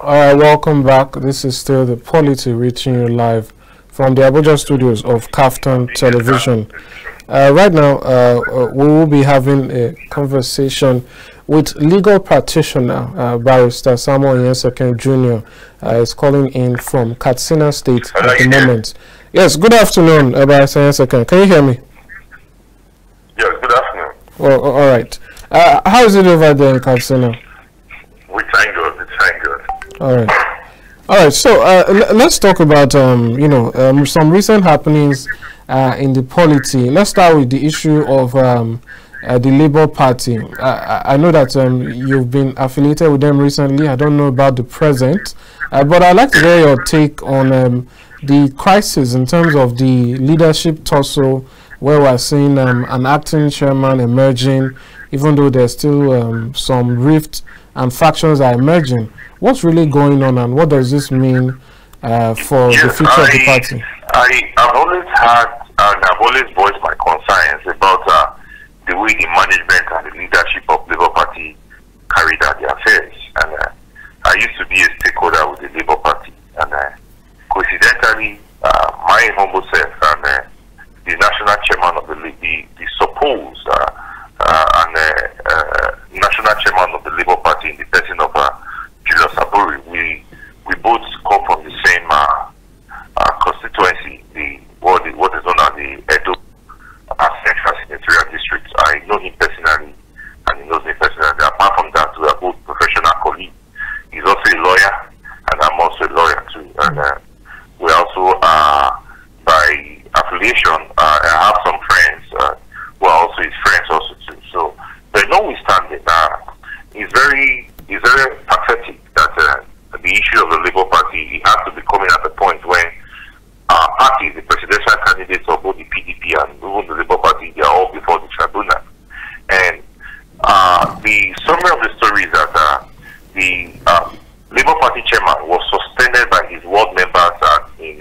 Alright, welcome back. This is still the Polity reaching you live from the Abuja studios of KAFTAN Television. Right now, we will be having a conversation with legal practitioner, Barrister Samuel Ihienseken Jr. Is calling in from Katsina State at the moment. Yes, good afternoon, Barrister Ihienseken. Can you hear me? Yes, good afternoon. Well, all right. How is it over there in Katsina? We thank God. We thank God. All right. So let's talk about some recent happenings in the polity. Let's start with the issue of the Labour Party. I know that you've been affiliated with them recently. I don't know about the present, but I'd like to hear your take on the crisis in terms of the leadership tussle, where we're seeing an acting chairman emerging, even though there's still some rift and factions are emerging. What's really going on, and what does this mean for the future of the party? I've always had and I've always voiced my concerns about the way the management and the leadership of Labour Party carried out their affairs. And I used to be a stakeholder with the Labour Party, and coincidentally, my humble self and the national chairman of the supposed national chairman of the Labour Party in the person of Julius Aburi, we both come from the same constituency, what is known as the Edo Central Senatorial District. I know him personally, and he knows me personally. Apart from that, we are both professional colleagues. He's also a lawyer, and I'm also a lawyer too. And we also, by affiliation, I have some friends who are also his friends also too. So, but notwithstanding, it's very pathetic that the issue of the Labour Party, it has to be coming at a point when our party, the presidential candidates of both the PDP and even the Labour Party, they are all before the tribunal. And the summary of the story is that the Labour Party chairman was suspended by his ward members in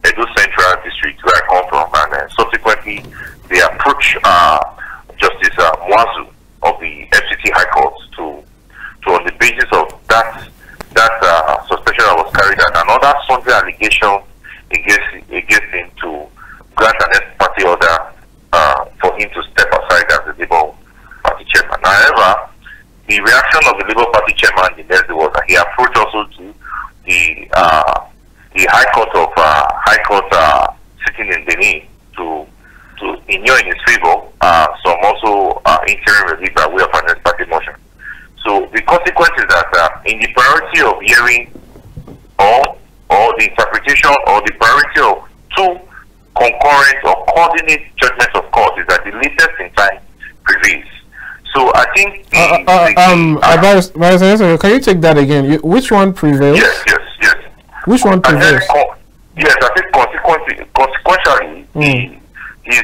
Edo Central District, where I come from, and subsequently they approached Justice Mwazu of the FCT High Court to on the basis of that suspension that was carried out, another sundry allegation against him to grant an ex-party order for him to step aside as the Labour Party chairman. However, the reaction of the Labour Party chairman the next day was that he approached also to the High Court sitting in Benin to inure in his favor some also interim relief by way of an ex-party motion. So the consequence is that in the priority of hearing or the interpretation or the priority of two concurrent or coordinate judgments of court is that the latest in time prevails. So I think can you take that again? Which one prevails? Yes. Which one prevails? Yes, I think consequentially, his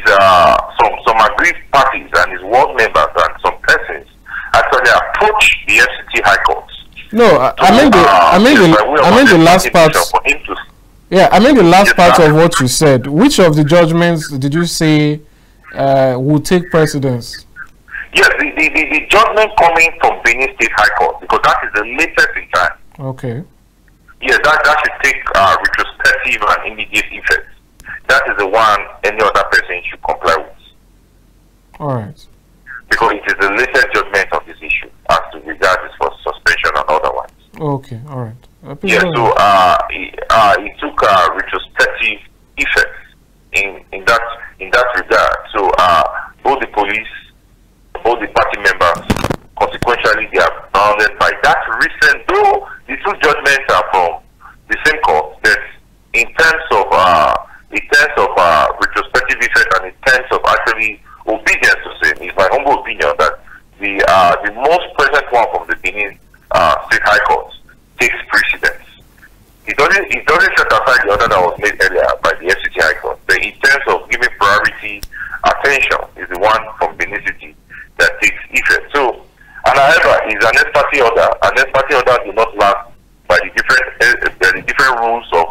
some aggrieved parties and his ward members and some persons actually approached the FCT High Court. No, I mean the last part. Yeah, I mean the last part of what you said. Which of the judgments did you say will take precedence? Yes, the judgment coming from Benin State High Court, because that is the latest in time. Okay. Yes, that should take retrospective and immediate effect. That is the one any other person should comply with. All right. Because it is the latest judgment of this issue as to regard this for suspension and otherwise. Okay, all right. Yes, so it took retrospective effect in that regard. So both the police, both the party members, consequentially they are bounded by that recent, though the two judgments are from the same court, but in terms of retrospective effect and in terms of actually obedience to same, is my humble opinion that the most present one from the Benin State High Court takes precedence. It doesn't set aside the order that was made earlier by the FCT High Court, but in terms of giving priority attention is the one from Benin City that takes effect. So, and however, it's an ex-party order. An ex-party order do not last by the different rules of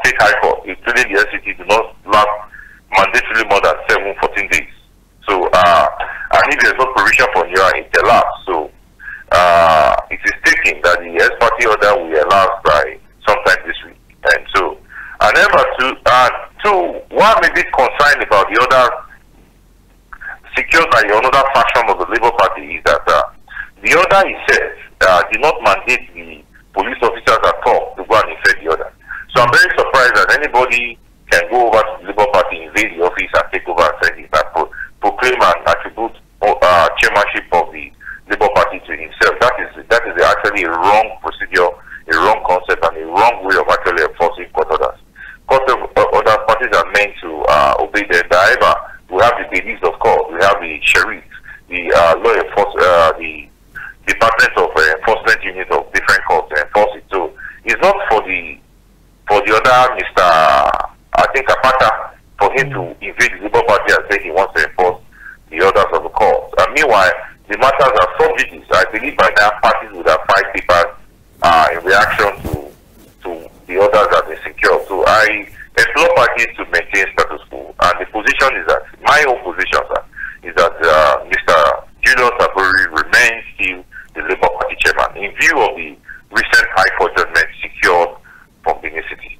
State High Court, including the FCT, do not last mandatorily more than 14 days. So, and if there's no provision for new interlapse, so it is taken that the ex-party order will elapse by sometime this week. And so, and number two, one may be concerned about the order secured by another faction of the Labour Party is that the order itself did not mandate the police officers at all to go and effect the order. So I'm very surprised that anybody can go over to the Labour Party, invade the office and take over and say proclaim and attribute chairmanship of the Labour Party to himself. That is actually a wrong procedure, a wrong concept, and a wrong way of actually enforcing court orders. Court orders, parties are meant to obey them. However, we have the beliefs of court, we have the sheriff, the law enforcement, the Department of Enforcement Unit of different courts to enforce it. So it's not for the other Mr. I think Apata for him to invade the Labour Party and say he wants to enforce the orders of the court. Meanwhile, the matters are sub judice. I believe by now parties would have filed papers in reaction to the orders that they secured. So I implore parties to maintain status quo. And the position is that, my own position, sir, is that Mr. Julius Aburi remains still the Labour Party chairman in view of the recent High Court judgment secured from Benin City.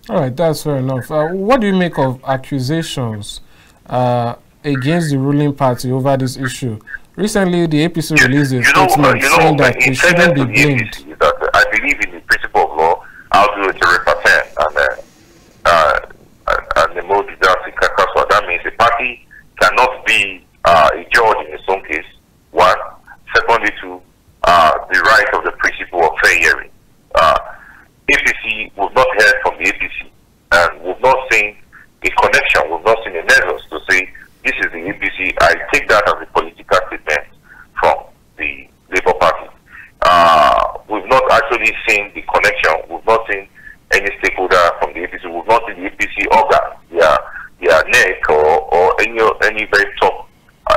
All right, that's fair enough. What do you make of accusations against the ruling party over this issue? Recently, the APC released a statement saying that it shouldn't be blamed. I believe in the principle of law. I'll do it to represent and the mode that means a party cannot be a judge in its own case. One. Secondly, two, the right of the principle of fair hearing. APC, we've not heard from the APC, and we've not seen a connection, we've not seen a nexus to say this is the APC. I take that as a political statement from the Labour Party. We've not actually seen the connection, we've not seen any stakeholder from the APC, we've not seen the APC organ, their neck or any very top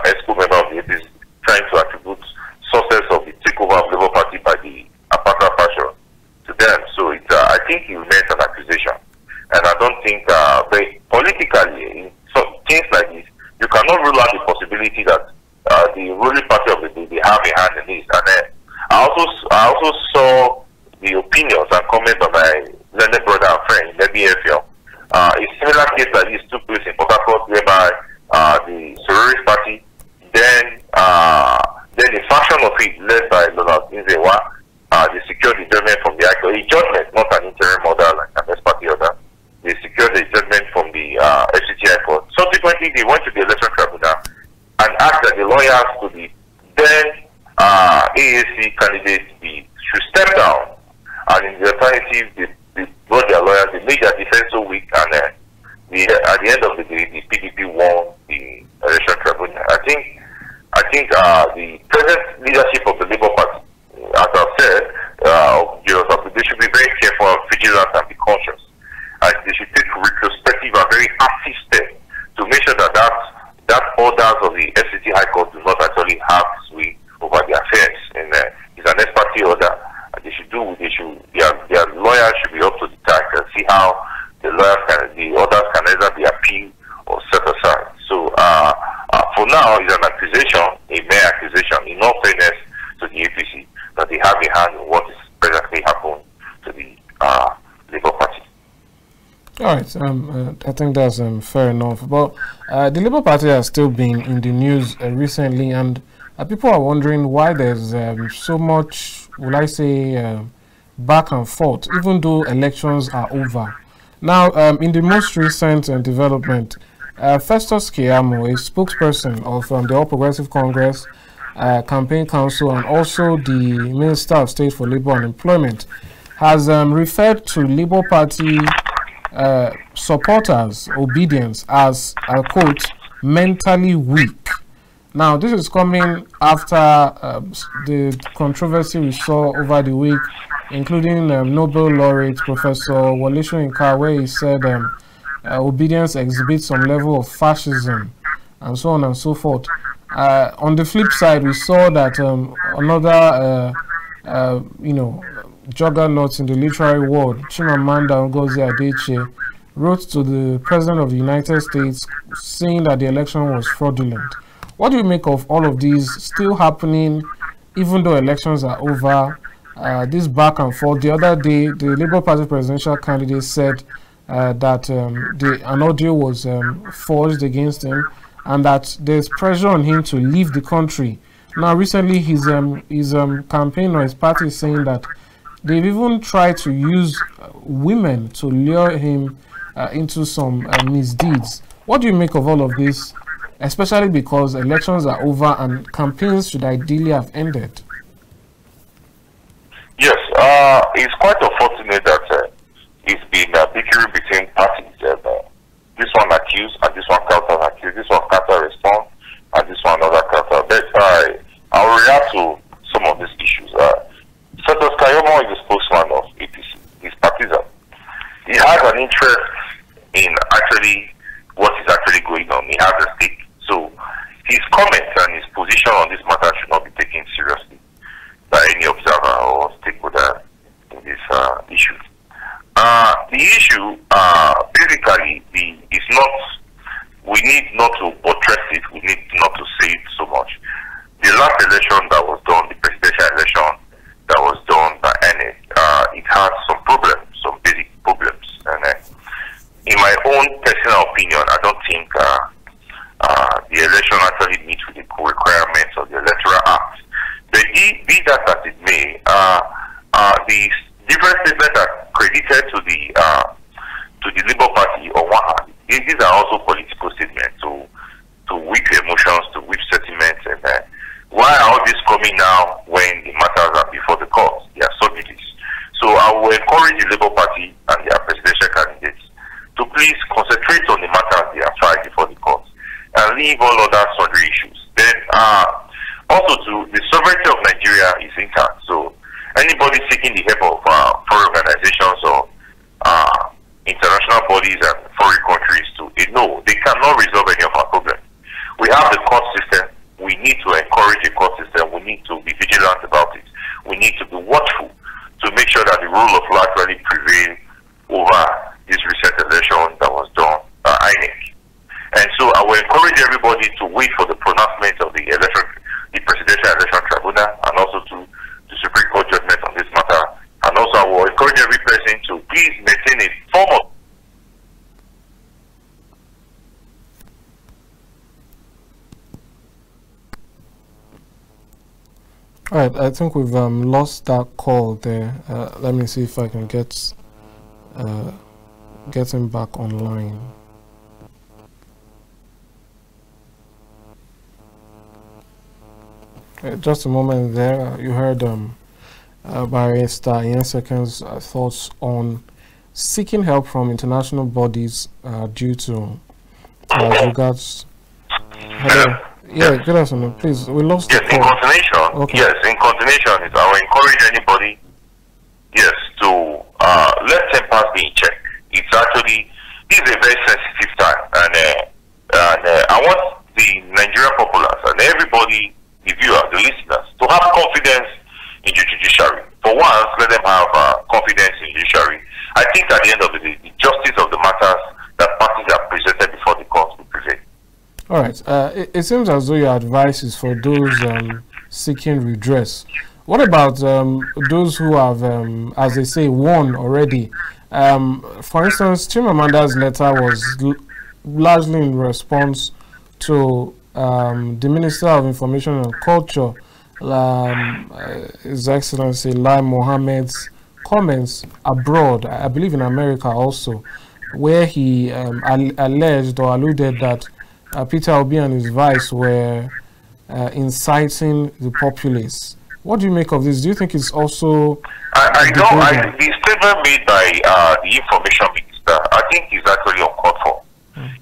ESCO member of the APC trying to attribute sources of the takeover of Labour Party by the Apata faction to them. So I think it remains an accusation. And I don't think very politically, in things like this, you cannot rule out the possibility that the ruling party of the day, they have a hand in this. And I also saw the opinions and comments of my learned brother and friend, Lebi Efio. A similar case like this took place in Port Harcourt, whereby the Sororist Party, then the faction of it, led by Donald Nzewa, they secured the judgment from the High Court. A judgment, not an interim order like an ex-party order. They secured the judgment from the FCT High Court. Subsequently, they went to the Election Tribunal and asked that the lawyers to the then AAC candidates should step down. And in the alternative, they brought their lawyers, they made their defense so weak, and at the end of the day, the PDP won the Election Tribunal. I think the present leadership of the Labour Party, as I've said, they should be very careful, vigilant, and be conscious. And they should take retrospective and very active steps to make sure that orders of the FCT High Court do not actually have sway over their affairs. And it's an ex-party order. And their lawyers should be up to the task and see how the orders can either be appealed or set aside. So for now, it's an accusation, a mere accusation, in all fairness to the APC, that they have a hand in what is presently happening to the Labour Party. All right, I think that's fair enough. But the Labour Party has still been in the news recently, and people are wondering why there's so much, will I say, back and forth, even though elections are over. Now, in the most recent development, Festus Keyamo, a spokesperson of the All Progressive Congress Campaign Council and also the Minister of State for Labour and Employment, has referred to Labour Party supporters' obedience as, I quote, mentally weak. Now, this is coming after the controversy we saw over the week, including Nobel laureate Professor Wole Soyinka, where he said obedience exhibits some level of fascism, and so on and so forth. On the flip side, we saw that another, juggernaut in the literary world, Chimamanda Ngozi Adichie, wrote to the President of the United States saying that the election was fraudulent. What do you make of all of these still happening even though elections are over, this back and forth. The other day, the Labour Party presidential candidate said that an audio was forged against him, and that there's pressure on him to leave the country. Now, recently, his campaign or his party is saying that they've even tried to use women to lure him into some misdeeds. What do you make of all of this, especially because elections are over and campaigns should ideally have ended? Yes, it's quite unfortunate that it's been bickering between parties. This one accused and this one counter accused, this one counter respond and this one another counter. But I will react to some of these issues. Senator Kayomo is the spokesman of APC. He's partisan. He has an interest in actually what is actually going on. He has a stake. So his comments and his position on this matter should not be taken seriously by any observer or stakeholder in this issue. The issue basically is not, we need not to buttress it, we need not to say it so much. The last election that was done, the presidential election that was done by INEC, it had some problems, some basic problems. And in my own personal opinion, I don't think the election actually meets with the requirements of the Electoral Act. But be that as it may, the different statements are credited to the Labour Party on one hand. These are also political statements to whip emotions, to whip sentiments, and why are all this coming now when the matters are before the courts? They are subjects. So I will encourage the Labour Party and their presidential candidates to please concentrate on the matters they are filing before the courts and leave all other sundry issues. Then also the sovereignty of Nigeria is intact. So anybody seeking the help of foreign organizations or international bodies and foreign countries no, they cannot resolve any of our problems. We have the court system. We need to encourage the court system. We need to be vigilant about it. We need to be watchful to make sure that the rule of law actually prevails over this recent election that was done by INEC. And so I will encourage everybody to wait for the pronouncement of the Presidential Election Tribunal, and also to the Supreme Court judgment on this matter. And also I will encourage every person to please maintain a form of All right, I think we've lost that call there. Let me see if I can get him back online. Just a moment there. You heard Barrister Ihienseken's thoughts on seeking help from international bodies due to regards. Hello. Yeah, good afternoon. Please, we lost the call. In continuation, okay. Yes, in continuation, I will encourage anybody, yes, to let tempers be in check. It's actually, this is a very sensitive time, and I want the Nigerian populace and everybody, the viewers, the listeners, to have confidence in the judiciary. For once, let them have confidence in the judiciary. I think at the end of the day, the justice of the matters that parties are presented before the courts will prevail. All right. It seems as though your advice is for those seeking redress. What about those who have, as they say, won already? For instance, Chimamanda's letter was largely in response to the Minister of Information and Culture, His Excellency Lai Mohammed's comments abroad, I believe in America also, where he alleged or alluded that Peter Obi and his vice were inciting the populace. What do you make of this? Do you think it's also... the statement made by the information minister, I think is actually uncalled for.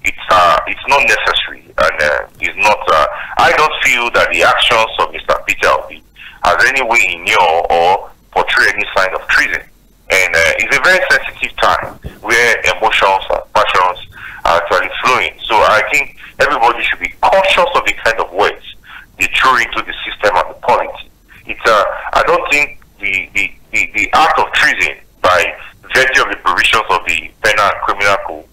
It's not necessary, and it's not... I don't feel that the actions of Mr. Peter Obi has any way inure or portray any sign of treason. And it's a very sensitive time where emotions and passions are actually flowing. So I think everybody should be cautious of the kind of words they throw into the system and the polity. I don't think the act of treason by virtue of the provisions of the penal and criminal code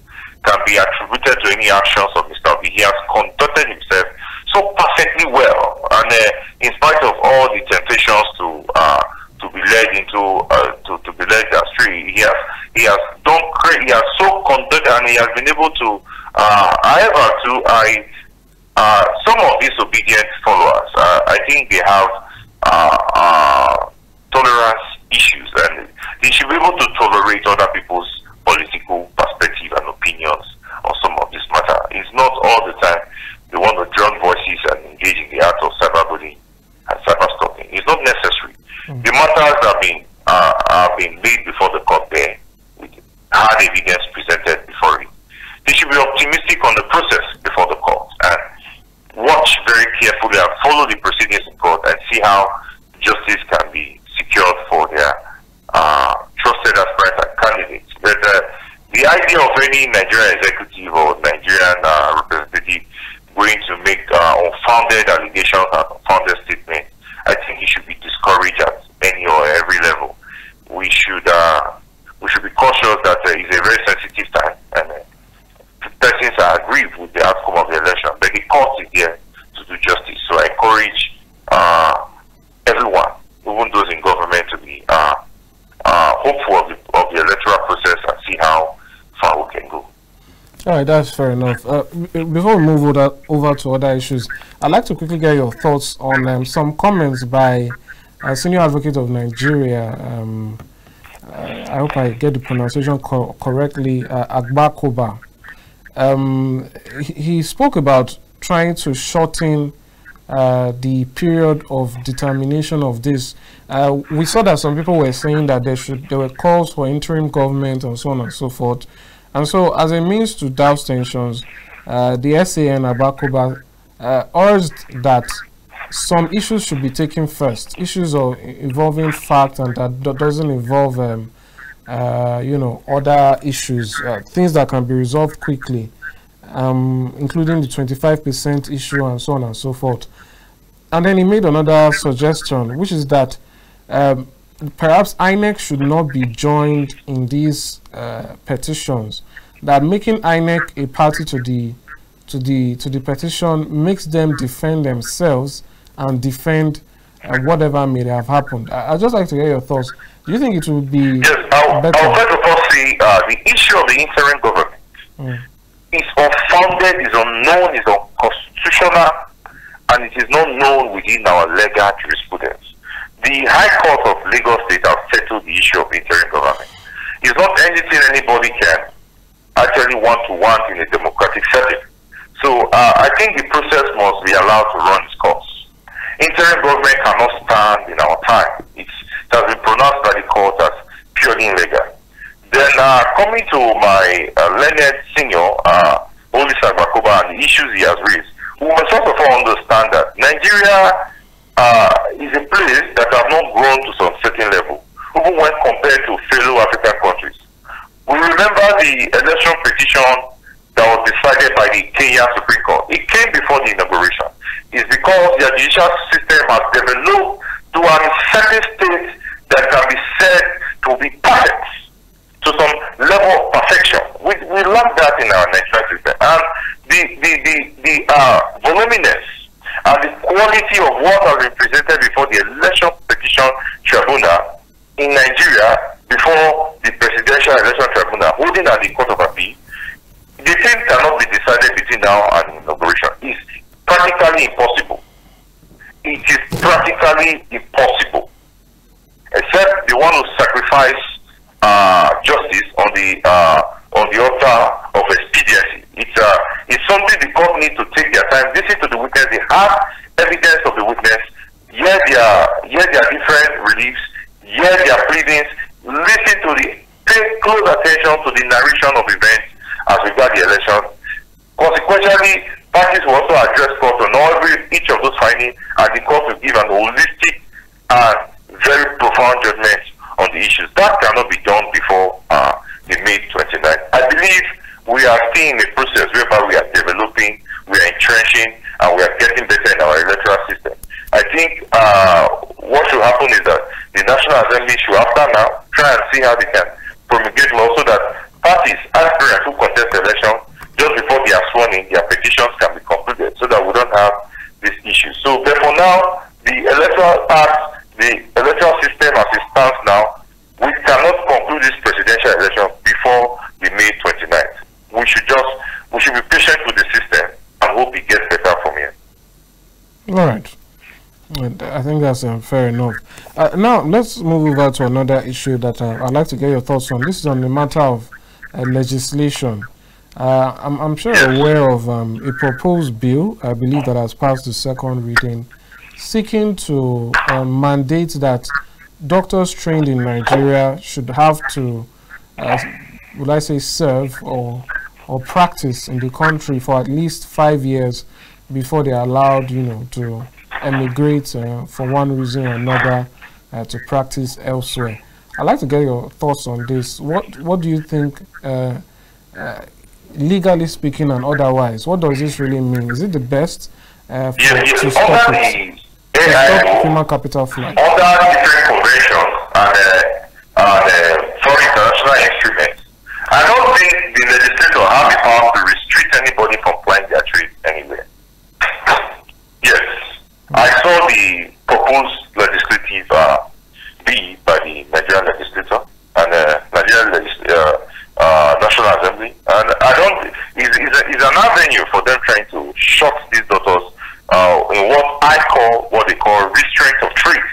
can be attributed to any actions of Mr. Obi. He has conducted himself so perfectly well, and in spite of all the temptations he has done great. He has so conducted, and he has been able to. However, some of these obedient followers, I think they have tolerance issues, and they should be able to tolerate other people's political perspective and opinions on some of this matter. It's not all the time they want to join voices and engage in the act of cyberbullying and cyberstalking. It's not necessary. The matters have been laid before the court there with hard evidence presented before it. They should be optimistic on the process before the court and watch very carefully and follow the proceedings in court and see how justice can be secured for their trusted aspirants and candidates. But the idea of any Nigerian executive or Nigerian representative going to make unfounded allegations and unfounded statements, I think it should be discouraged at any or every level. We should be cautious that it's a very sensitive time, and persons are aggrieved with the outcome of the election, but the court is here to do justice. So I encourage everyone, even those in government, to be hopeful of the electoral process and see how far we can go. All right, that's fair enough. Before we move over to other issues, I'd like to quickly get your thoughts on some comments by Senior Advocate of Nigeria. I hope I get the pronunciation correctly, Agbakoba. He spoke about trying to shorten the period of determination of this. We saw that some people were saying that there were calls for interim government and so on and so forth. And so, as a means to douse tensions, the SAN Abakoba urged that some issues should be taken first, issues involving fact and that doesn't involve, other issues, things that can be resolved quickly, including the 25% issue and so on and so forth. And then he made another suggestion, which is that perhaps INEC should not be joined in these petitions. That making INEC a party to the petition makes them defend themselves and defend whatever may have happened. I'd just like to hear your thoughts. Do you think it would be better? I'll first of all say the issue of the interim government is unfounded, is unknown, is unconstitutional, and it is not known within our legal jurisprudence. The High Court of Lagos State has settled the issue of interim government. It's not anything anybody can actually want in a democratic setting. So I think the process must be allowed to run its course. Interim government cannot stand in our time. It has been pronounced by the court as purely illegal. Then coming to my learned senior, Olisa Bakoba, and the issues he has raised, we must first of all understand that Nigeria is a place that has not grown to some certain level, even when compared to fellow African countries. We remember the election petition that was decided by the Kenya Supreme Court. It came before the inauguration. It's because the judicial system has developed to a certain state that can be said to be perfect, to some level of perfection. We lack that in our national system. And the voluminous and the quality of what has been presented before the election petition tribunal in Nigeria, before the presidential election tribunal holding at the Court of Appeal, the thing cannot be decided between now and inauguration. It's practically impossible. It is practically impossible. Except they want to sacrifice justice on the altar of expediency. It's something the court needs to take their time, listen to the witness, they have evidence of the witness, hear their different reliefs, hear their pleadings, listen to pay close attention to the narration of events as regards the election. Consequently, parties will also address court on each of those findings, and the court will give an holistic and very profound judgment on the issues. That cannot be done before the May 29th. I believe we are still in a process whereby we are developing, we are entrenching, and we are getting better in our electoral system. I think what should happen is that the National Assembly should, after now, try and see how they can promulgate law so that parties, aspirants who contest the election, just before they are sworn in, their petitions can be concluded so that we don't have this issue. So, therefore, now, the electoral act, the electoral system as it stands now, we cannot conclude this presidential think that's fair enough. Now, let's move over to another issue that I'd like to get your thoughts on. This is on the matter of legislation. I'm sure you're aware of a proposed bill, I believe, that has passed the second reading, seeking to mandate that doctors trained in Nigeria should have to, would I say, serve or practice in the country for at least 5 years before they're allowed, to emigrate for one reason or another to practice elsewhere. I'd like to get your thoughts on this. What do you think, legally speaking and otherwise, what does this really mean? Is it the best to stop it? Stop human capital flight. Under different conventions and foreign international instruments, I don't think the legislator have the power to restrict anybody from applying their trade anywhere. Yes, I saw the proposed legislative bill by the Nigerian legislator and Nigerian National Assembly, and I don't. It's an avenue for them trying to shock these doctors in what they call restraint of trade,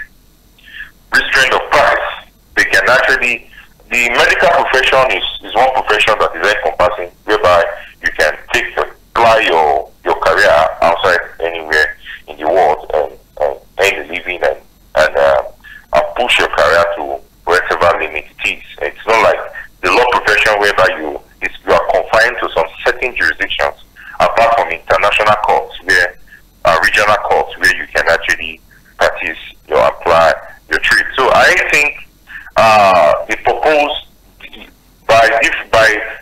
restraint of practice. They can actually, the medical profession is one profession that is encompassing, whereby you can apply your career outside anywhere in the world and earn a living and push your career to whatever limit it is. It's not like the law profession whereby you are confined to some certain jurisdictions, apart from international courts, where regional courts, where you can actually practice apply your trade. So I think the proposed by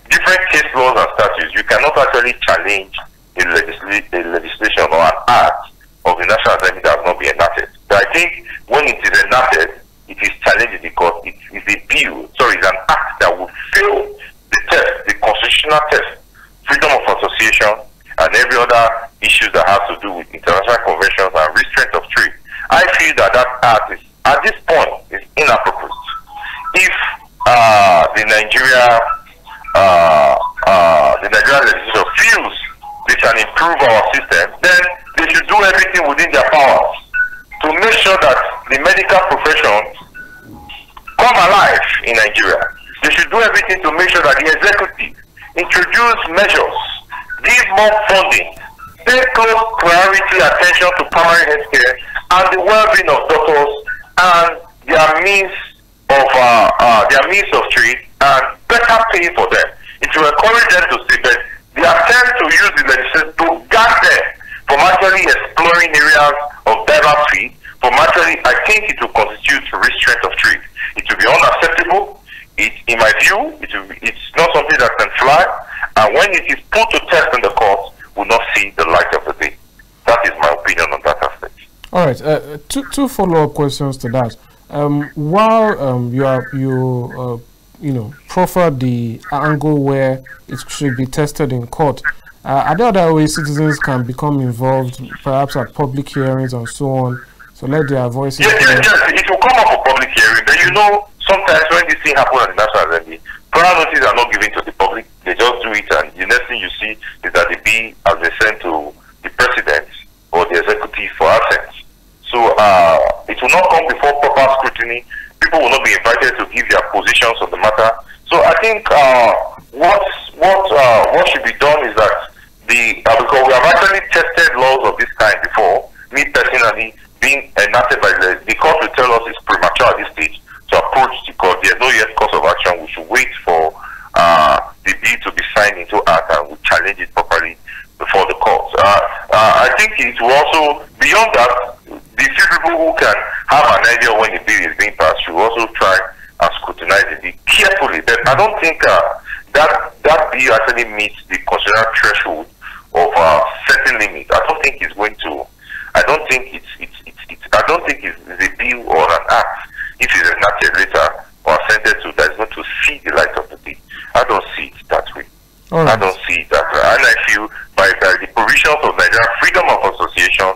different case laws and statutes, you cannot actually challenge a legislation or an act of the National Assembly that has not been enacted. But I think when it is enacted, it is challenged because it is a bill, it's an act that will fail the test, the constitutional test, freedom of association, and every other issues that have to do with international conventions and restraint of trade. I feel that act is, at this point, is inappropriate. If the Nigerian legislature feels they can improve our system, then they should do everything within their powers to make sure that the medical profession come alive in Nigeria. They should do everything to make sure that the executive introduce measures, give more funding, pay close priority attention to primary health care and the well-being of doctors and their means of trade, and better pay for them. It will encourage them to stay, but the attempt to use the legislation to guard them from actually exploring areas of diverse field, I think it will constitute restraint of trade. It will be unacceptable. In my view, it's not something that can fly, and when it is put to test in the court, will not see the light of the day. That is my opinion on that aspect. All right, two follow-up questions to that. While you proffer the angle where it should be tested in court, are there other ways citizens can become involved, perhaps at public hearings and so on, so let their voices? Yes, it will come up for public hearing, but sometimes when this thing happens at the National Assembly, prior notices are not given to the public. They just do it, and the next thing you see is that the bill has been sent to the president or the executive for assent. So it will not come before proper scrutiny. People will not be invited to give their positions on the matter. So I think what should be done is that because we have actually tested laws of this kind before. Me personally, being enacted by the court will tell us it's premature at this stage to approach the court. There's no yet course of action. We should wait for the bill to be signed into act, and we challenge it properly before the court. I think it will also, beyond that, the few people who can have an idea when the bill is being passed should also try and scrutinize it carefully. But I don't think that bill actually meets the constitutional threshold of certain limits. I don't think it's going to. I don't think it's a bill or an act, if it's enacted later or assented to, that is going to see the light of the day. I don't see it that way. Right. I don't see it that way. And I feel by the provisions of Nigeria freedom of association,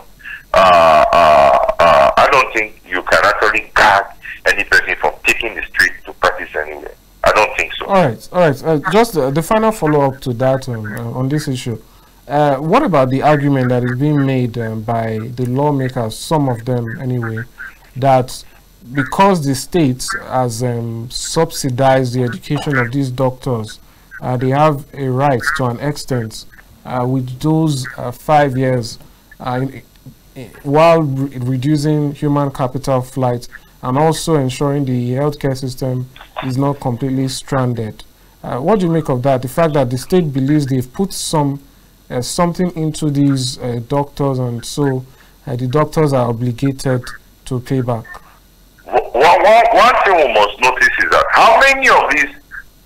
I don't think you can actually guard any person from taking the street to practice anywhere. I don't think so. All right. Just the final follow-up to that on this issue. What about the argument that is being made by the lawmakers, some of them anyway, that because the state has subsidized the education of these doctors, they have a right to an extent with those 5 years while reducing human capital flight and also ensuring the healthcare system is not completely stranded. What do you make of that? The fact that the state believes they've put something into these doctors, and so the doctors are obligated to pay back. One thing we must notice is that how many of these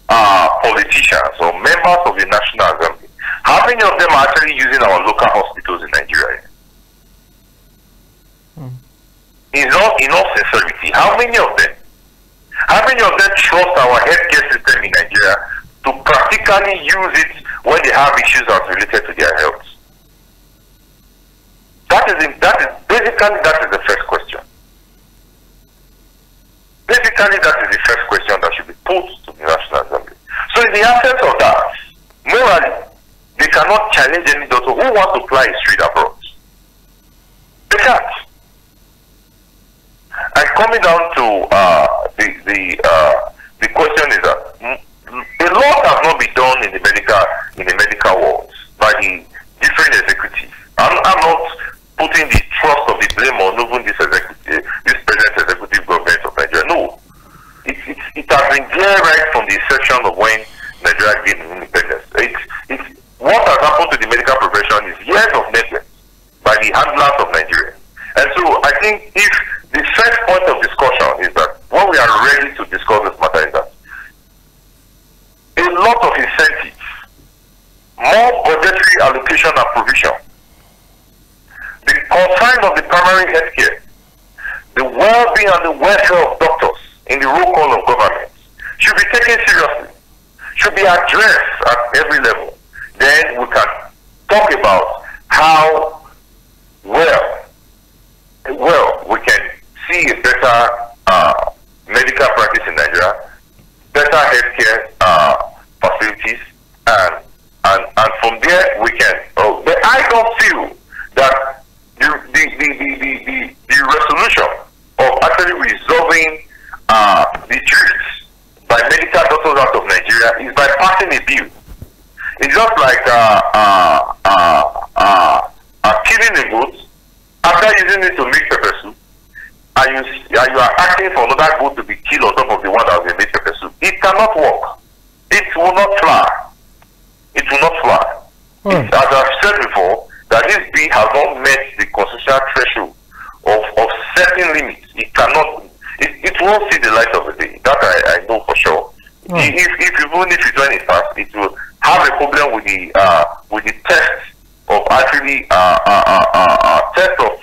politicians or members of the National Assembly, how many of them are actually using our local hospitals in Nigeria? In all sincerity, how many of them? How many of them trust our healthcare system in Nigeria to practically use it when they have issues that's related to their health? That is the first question. Basically, that is the first question that should be put to the National Assembly. So in the absence of that, morally, they cannot challenge any doctor who wants to fly straight abroad. They can't. And coming down to the question is that a lot has not been done in the medical world by the different executives. I'm not putting the trust of the blame on even this present executive government of Nigeria. No, it has been there right from the inception of when Nigeria gained independence. What has happened to the medical profession is years of neglect by the handlers of Nigeria. And so I think if the first point of discussion is that when we are ready to discuss this matter is that a lot of incentives, more budgetary allocation and provision, the concern of the primary health care, the well-being and the welfare of doctors in the roll call of government should be taken seriously, should be addressed at every level. Then we can talk about how well we can see a better medical practice in Nigeria, better healthcare facilities, and from there we can. But I don't feel that the resolution of actually resolving the truths by medical doctors out of Nigeria is by passing a bill. It's just like killing a goat after using it to make pepper soup, and you are asking for another goat to be killed on top of the one that has been made pepper soup. It cannot work. It will not fly. It will not fly. As I've said before, that this bill has not met the constitutional threshold of certain limits. It cannot. It won't see the light of the day. That I know for sure. Even if it's when it passed, it will have a problem with the test of actually test of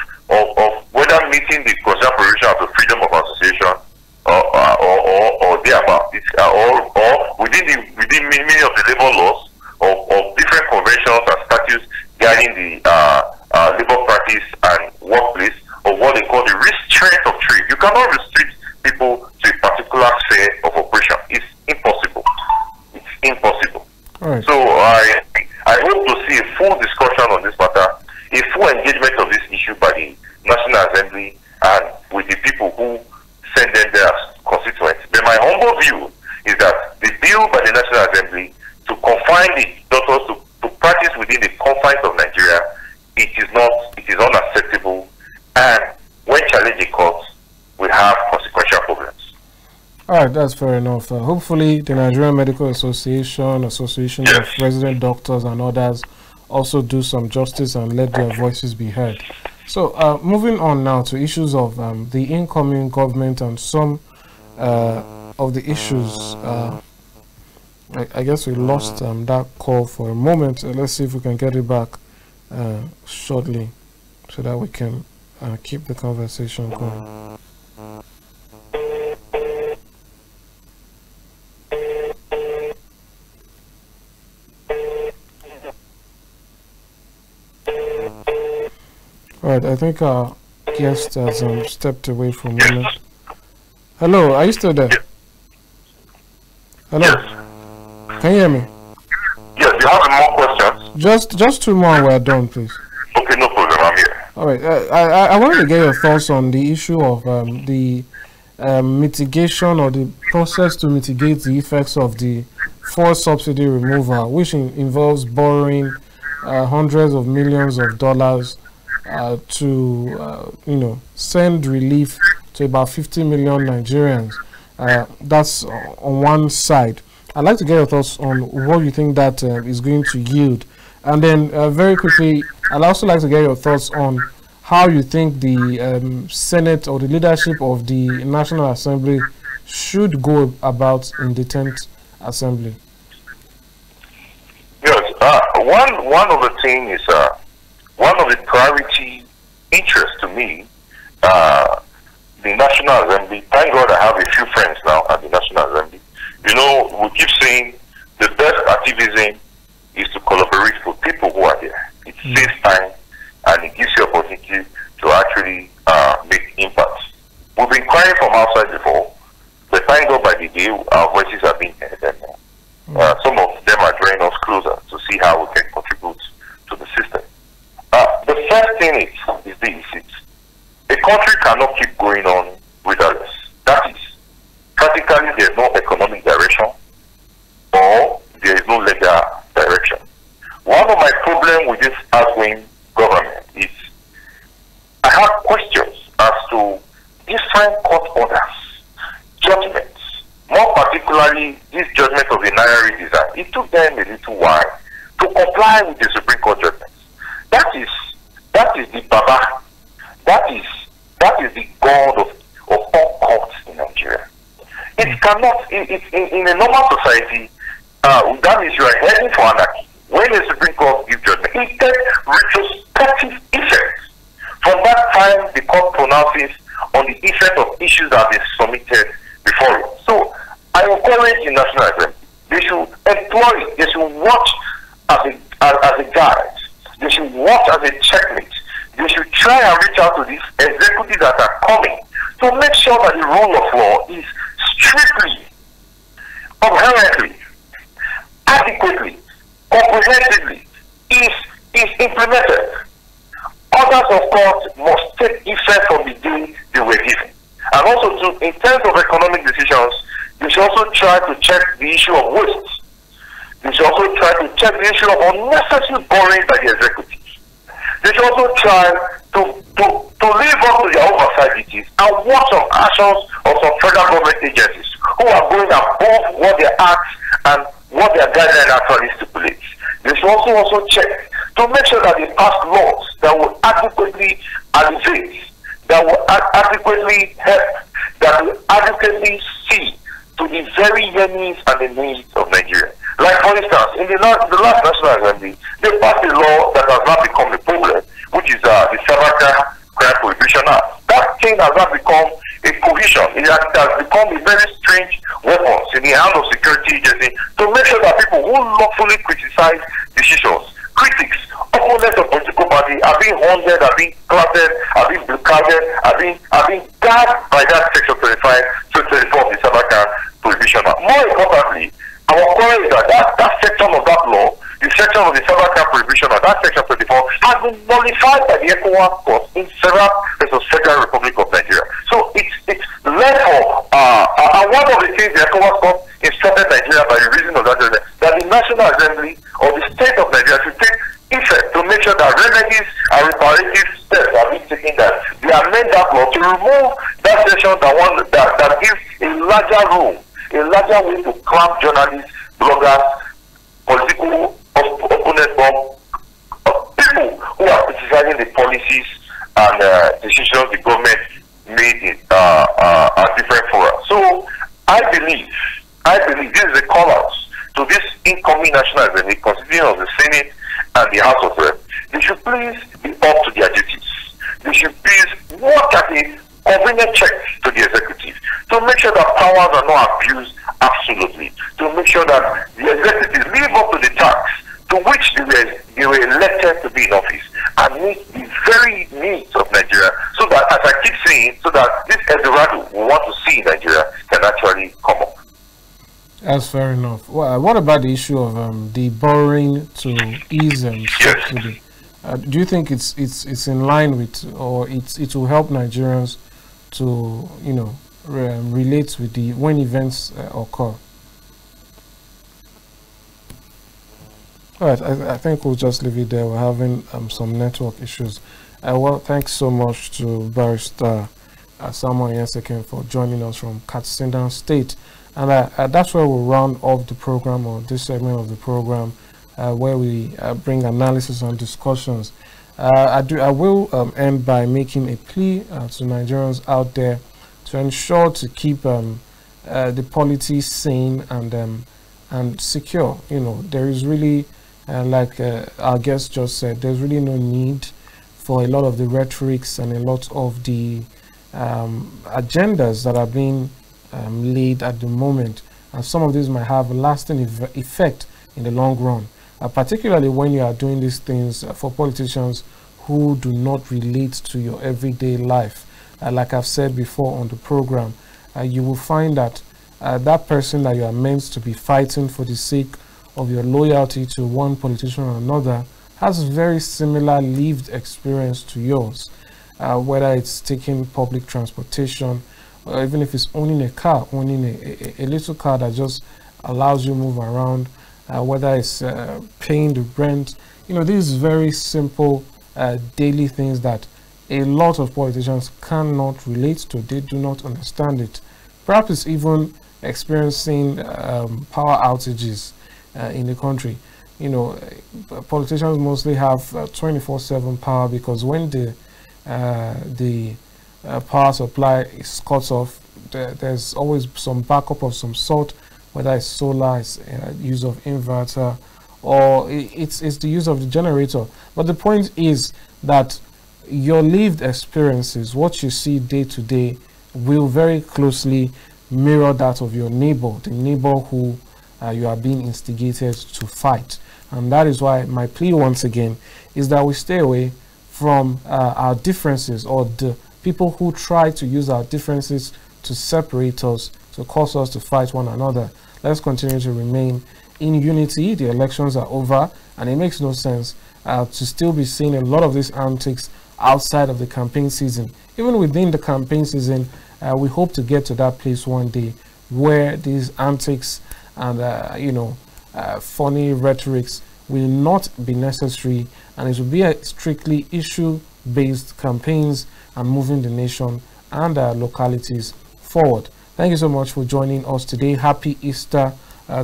whether meeting the constitutional provision of the freedom of association or thereabout, or within many of the labor laws of different conventions and statutes guiding the labor practice and workplace, of what they call the restraint of trade. You cannot restrict people to a particular sphere of operation. It's impossible. It's impossible. Right. So I hope to see a full discussion on this matter, a full engagement of this issue by the National Assembly and with the people who send them their constituents. But my humble view is that the bill by the National Assembly to confine the doctors to practice within the confines of Nigeria, it is unacceptable, and when challenged in court, we have consequential problems. All right, that's fair enough. Hopefully, the Nigerian Medical Association Yes. of resident doctors and others also do some justice and let their voices be heard. So, moving on now to issues of the incoming government and some of the issues. I guess we lost that call for a moment. Let's see if we can get it back shortly so that we can keep the conversation going. All right, I think our guest has stepped away for a moment. Hello, are you still there? Yes. Hello, Yes. can you hear me? Yes, you have more questions? Just two more and we're done, please. Okay, no problem. I'm here. All right. I wanted to get your thoughts on the issue of the mitigation or the process to mitigate the effects of the forced subsidy removal, which involves borrowing hundreds of millions of dollars to send relief to about 50 million Nigerians. That's on one side. I'd like to get your thoughts on what you think that is going to yield. And then very quickly, I'd also like to get your thoughts on how you think the Senate or the leadership of the National Assembly should go about in the 10th Assembly. Yes, one of the things is one of the priority interests to me, the National Assembly. Thank God I have a few friends now at the National Assembly. You know, we keep saying the best activism is to collaborate with people who are there. It saves time and it gives you opportunity to actually make impact. We've been crying from outside before, but thank God by the day our voices are being heard. Some of them are drawing us closer to see how we can contribute to the system. The first thing is this: a country cannot keep going on without us. That is, practically there's no economic direction or there is no legal direction. One of my problems with this outgoing government is I have questions as to different court orders, judgments, more particularly this judgment of the Naira redesign. It took them a little while to comply with the Supreme Court judgments. That is the Baba. That is the God of all courts in Nigeria. It cannot, in a normal society, that means you are heading for anarchy. When the Supreme Court gives judgment, it takes retrospective effects. From that time, the court pronounces on the effect of issues that have been submitted before it. So, I encourage the National Assembly. They should employ it. They should watch as a guide. They should watch as a checkmate. They should try and reach out to these executives that are coming to make sure that the rule of law is strictly, coherently, adequately, comprehensively is implemented. Orders of court must take effect from the day they were given. And also, in terms of economic decisions, they should also try to check the issue of waste. They should also try to check the issue of unnecessary borrowing by the executive. They should also try to live up to their oversight duties and watch some actions of some federal government agencies who are going above what their acts and what their guidelines actually stipulates. They should also check to make sure that they pass laws that will adequately alleviate, that will adequately help, that will adequately see to the very needs and the needs of Nigeria. Like, for instance, in the last National Assembly, they passed a law that has now become a problem, which is the Cyber Crime Prohibition Act. That thing has now become a cohesion. It has become a very strange weapon in the hand of security agencies to make sure that people who lawfully criticize decisions, critics, opponents of political party are being haunted, are being clouded, are being blockaded, are being guarded by that section 25 to 24 of the Cyber Crime Prohibition Act. More importantly, our quarrel is that section of that law, the section of the Cyber Crime Prohibition Act, that section 24, has been nullified by the ECOWAS court in several Federal Republic of Nigeria. So it's therefore, and one of the things the ECOWAS court instructed Nigeria by the reason of that the National Assembly or the state of Nigeria should take effect to make sure that remedies and reparative steps are being taken, that they amend that law to remove that section that gives a larger room, a larger way to clamp journalists, bloggers, political opponents, people who are criticizing the policies and decisions the government made at different fora. So I believe this is a call out to this incoming National Assembly, considering of the Senate and the House of Reps. They should please be up to their duties. They should please work at a convenient check to the executive to make sure that powers are not abused absolutely, to make sure that the executive live up to the task to which they were elected to be in office and meet the very needs of Nigeria, so that, as I keep saying, so that this Eldorado we want to see in Nigeria can actually come up. That's fair enough. Well, what about the issue of the borrowing to ease subsidy? Do you think it's in line with, or it will help Nigerians to relate with the when events occur? All right, I think we'll just leave it there. We're having some network issues. Well, thanks so much to Barrister Samuel Ihienseken for joining us from Katsina State. And that's where we'll round off the program, or this segment of the program, where we bring analysis and discussions. I will end by making a plea to Nigerians out there to ensure to keep the polity sane and secure. There is really, like our guest just said, there's really no need for a lot of the rhetorics and a lot of the agendas that are being laid at the moment, and some of these might have a lasting effect in the long run, particularly when you are doing these things for politicians who do not relate to your everyday life. Like I've said before on the program, you will find that that person that you are meant to be fighting for the sake of your loyalty to one politician or another has very similar lived experience to yours, whether it's taking public transportation, or even if it's owning a car, owning a little car that just allows you to move around, whether it's paying the rent. These very simple daily things that a lot of politicians cannot relate to. They do not understand it. Perhaps it's even experiencing power outages in the country. Politicians mostly have 24/7 power, because when the power supply is cut off, there's always some backup of some sort, whether it's solar, it's use of inverter, or it's the use of the generator. But the point is that your lived experiences, what you see day to day, will very closely mirror that of your neighbor, the neighbor who you are being instigated to fight. And that is why my plea once again is that we stay away from our differences, or the people who try to use our differences to separate us, to cause us to fight one another. Let's continue to remain in unity. The elections are over, and it makes no sense to still be seeing a lot of these antics outside of the campaign season. Even within the campaign season, we hope to get to that place one day where these antics and funny rhetorics will not be necessary, and it will be a strictly issue-based campaigns and moving the nation and localities forward. Thank you so much for joining us today. Happy Easter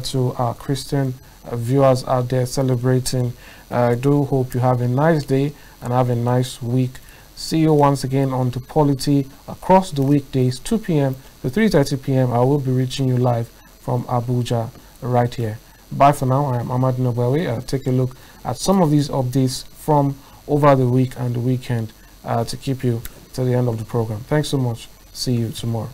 to our Christian viewers out there celebrating. I do hope you have a nice day and have a nice week. See you once again on the Polity across the weekdays, 2 p.m. to 3:30 p.m. I will be reaching you live from Abuja right here. Bye for now. I am Amadin. Ogbewe. Take a look at some of these updates from over the week and the weekend to keep you to the end of the program. Thanks so much. See you tomorrow.